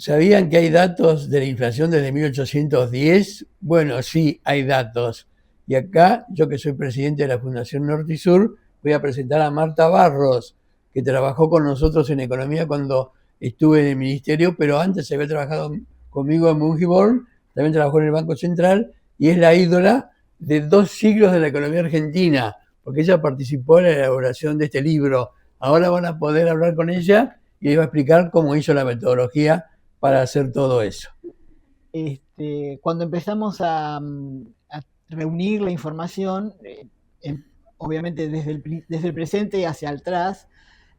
¿Sabían que hay datos de la inflación desde 1810? Bueno, sí, hay datos. Y acá, yo que soy presidente de la Fundación Norte y Sur, voy a presentar a Marta Barros, que trabajó con nosotros en economía cuando estuve en el ministerio, pero antes había trabajado conmigo en Mungiborn, también trabajó en el Banco Central y es la ídola de 2 siglos de la economía argentina, porque ella participó en la elaboración de este libro. Ahora van a poder hablar con ella y ella va a explicar cómo hizo la metodología para hacer todo eso. Cuando empezamos a reunir la información, obviamente desde el presente hacia atrás,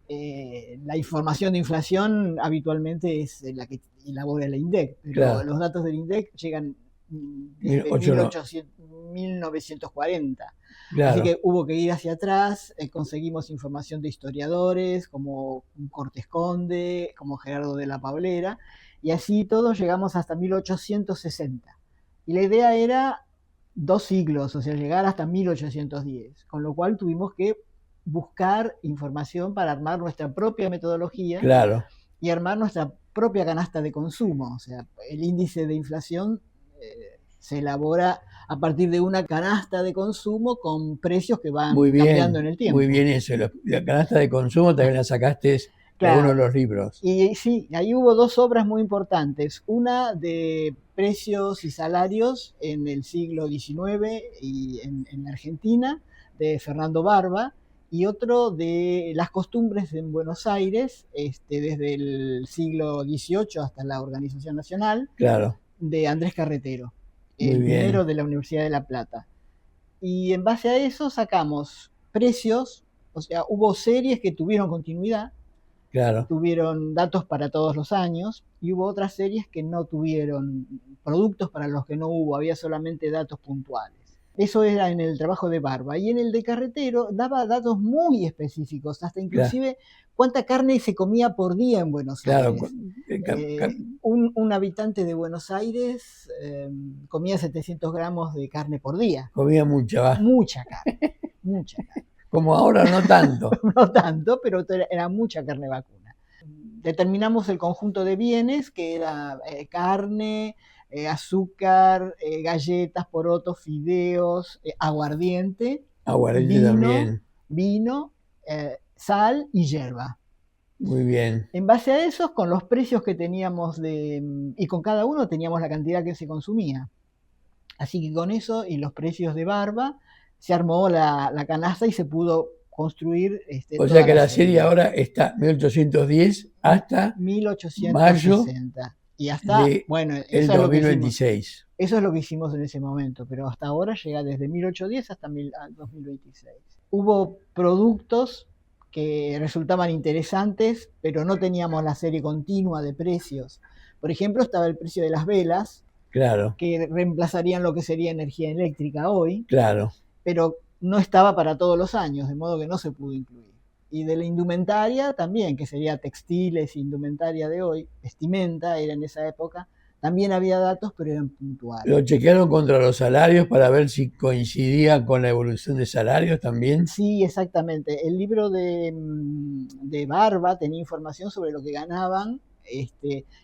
la información de inflación habitualmente es la que elabora el INDEC, pero Claro. los datos del INDEC llegan desde 1940. Claro. Así que hubo que ir hacia atrás, conseguimos información de historiadores como Cortés Conde, como Gerardo de la Paulera, y así todos llegamos hasta 1860. Y la idea era 2 siglos, o sea, llegar hasta 1810, con lo cual tuvimos que buscar información para armar nuestra propia metodología. Claro. Y armar nuestra propia canasta de consumo. O sea, el índice de inflación se elabora a partir de una canasta de consumo con precios que van cambiando en el tiempo. Muy bien eso. La canasta de consumo también la sacaste de uno de los libros. Y sí, ahí hubo 2 obras muy importantes. Una de precios y salarios en el siglo XIX y en Argentina, de Fernando Barba, y otro de las costumbres en Buenos Aires, desde el siglo XVIII hasta la Organización Nacional, claro, de Andrés Carretero, el primero de la Universidad de La Plata. Y en base a eso sacamos precios, o sea, hubo series que tuvieron continuidad, claro, tuvieron datos para todos los años, y hubo otras series que no tuvieron productos para los que no hubo, había solamente datos puntuales. Eso era en el trabajo de Barba. Y en el de Carretero daba datos muy específicos, hasta inclusive cuánta carne se comía por día en Buenos Aires. Un habitante de Buenos Aires comía 700 gramos de carne por día. Comía mucha, mucha carne, mucha carne. Como ahora no tanto. No tanto, pero era mucha carne vacuna. Determinamos el conjunto de bienes, que era carne, azúcar, galletas, porotos, fideos, aguardiente, vino, sal y hierba. Muy bien. En base a eso, con los precios que teníamos y con cada uno teníamos la cantidad que se consumía. Así que con eso y los precios de Barba se armó la canasta y se pudo construir. O sea que la serie ahora está 1810 hasta 1860. Mayo y hasta, bueno, el 2026. Eso es lo que hicimos en ese momento, pero hasta ahora llega desde 1810 hasta 2026. Hubo productos que resultaban interesantes, pero no teníamos la serie continua de precios. Por ejemplo, estaba el precio de las velas, claro, que reemplazarían lo que sería energía eléctrica hoy, claro, pero no estaba para todos los años, de modo que no se pudo incluir. Y de la indumentaria también, que sería textiles, indumentaria de hoy, vestimenta, era en esa época, también había datos, pero eran puntuales. ¿Lo chequearon contra los salarios para ver si coincidía con la evolución de salarios también? Sí, exactamente. El libro de Barba tenía información sobre lo que ganaban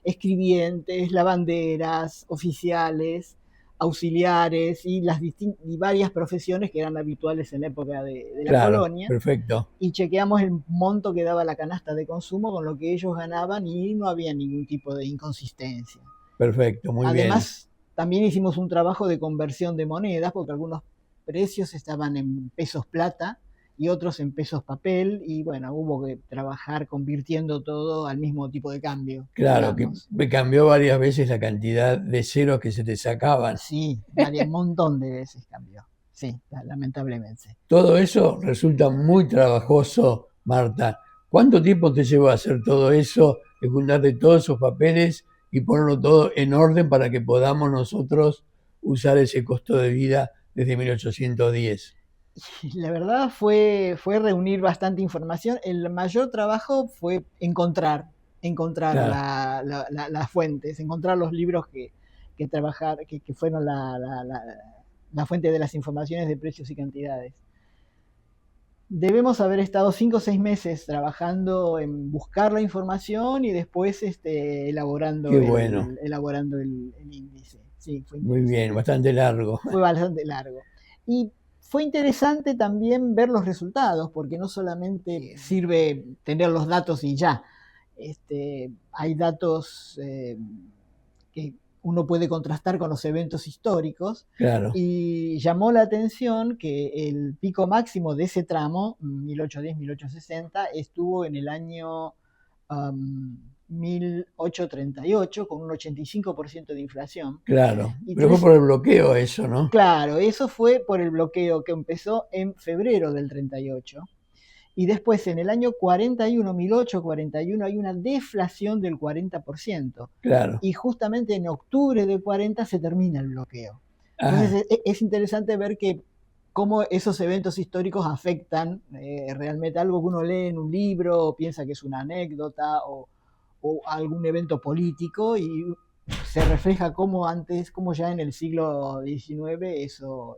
escribientes, lavanderas, oficiales, auxiliares y varias profesiones que eran habituales en la época de la colonia. Perfecto. Y chequeamos el monto que daba la canasta de consumo con lo que ellos ganaban y no había ningún tipo de inconsistencia. Perfecto, muy bien. Además, también hicimos un trabajo de conversión de monedas porque algunos precios estaban en pesos plata y otros en pesos papel, y bueno, hubo que trabajar convirtiendo todo al mismo tipo de cambio. Claro, digamos. Que me cambió varias veces la cantidad de ceros que se te sacaban. Sí, un montón de veces cambió, sí, lamentablemente. Todo eso resulta muy trabajoso, Marta. ¿Cuánto tiempo te llevó a hacer todo eso, de juntarte todos esos papeles y ponerlo todo en orden para que podamos nosotros usar ese costo de vida desde 1810? La verdad fue reunir bastante información. El mayor trabajo fue encontrar claro, las fuentes, encontrar los libros que fueron la fuente de las informaciones de precios y cantidades. Debemos haber estado 5 o 6 meses trabajando en buscar la información y después Qué bueno, elaborando el índice. Sí, fue muy bien, interesante. bastante largo. Fue bastante largo. Y fue interesante también ver los resultados, porque no solamente sirve tener los datos y ya. Hay datos que uno puede contrastar con los eventos históricos, Claro. y llamó la atención que el pico máximo de ese tramo, 1810-1860, estuvo en el año 1838 con un 85% de inflación. Claro, Y pero fue tres, por el bloqueo eso, ¿no? claro, eso fue por el bloqueo que empezó en febrero del 38. Y después, en el año 41, 1841, hay una deflación del 40%. Claro. Y justamente en octubre de 40 se termina el bloqueo. Ah, Entonces es interesante ver que cómo esos eventos históricos afectan realmente algo que uno lee en un libro o piensa que es una anécdota o algún evento político, y se refleja cómo antes, cómo ya en el siglo XIX eso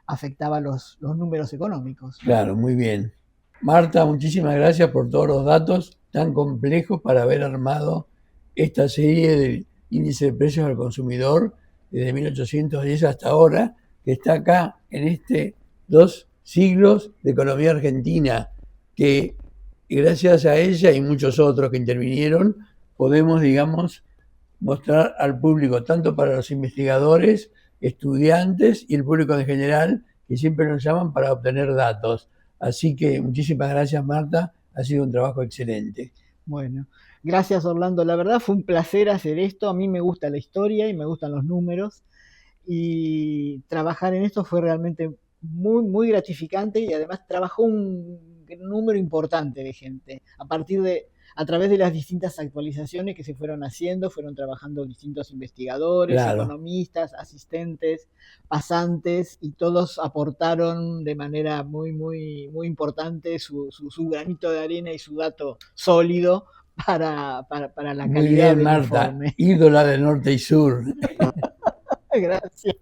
afectaba los números económicos. claro, muy bien. Marta, muchísimas gracias por todos los datos tan complejos para haber armado esta serie del índice de precios al consumidor desde 1810 hasta ahora, que está acá en este 2 siglos de economía argentina, que gracias a ella y muchos otros que intervinieron, podemos, digamos, mostrar al público, tanto para los investigadores, estudiantes y el público en general, que siempre nos llaman para obtener datos. Así que muchísimas gracias, Marta. Ha sido un trabajo excelente. Bueno, gracias Orlando. La verdad fue un placer hacer esto. A mí me gusta la historia y me gustan los números. Y trabajar en esto fue realmente muy, muy gratificante, y además trabajó un número importante de gente. A través de las distintas actualizaciones que se fueron haciendo, fueron trabajando distintos investigadores, Claro, economistas, asistentes, pasantes, y todos aportaron de manera muy, muy, muy importante su granito de arena y su dato sólido para la muy calidad bien, del Marta, informe. ídola del norte y sur. Gracias.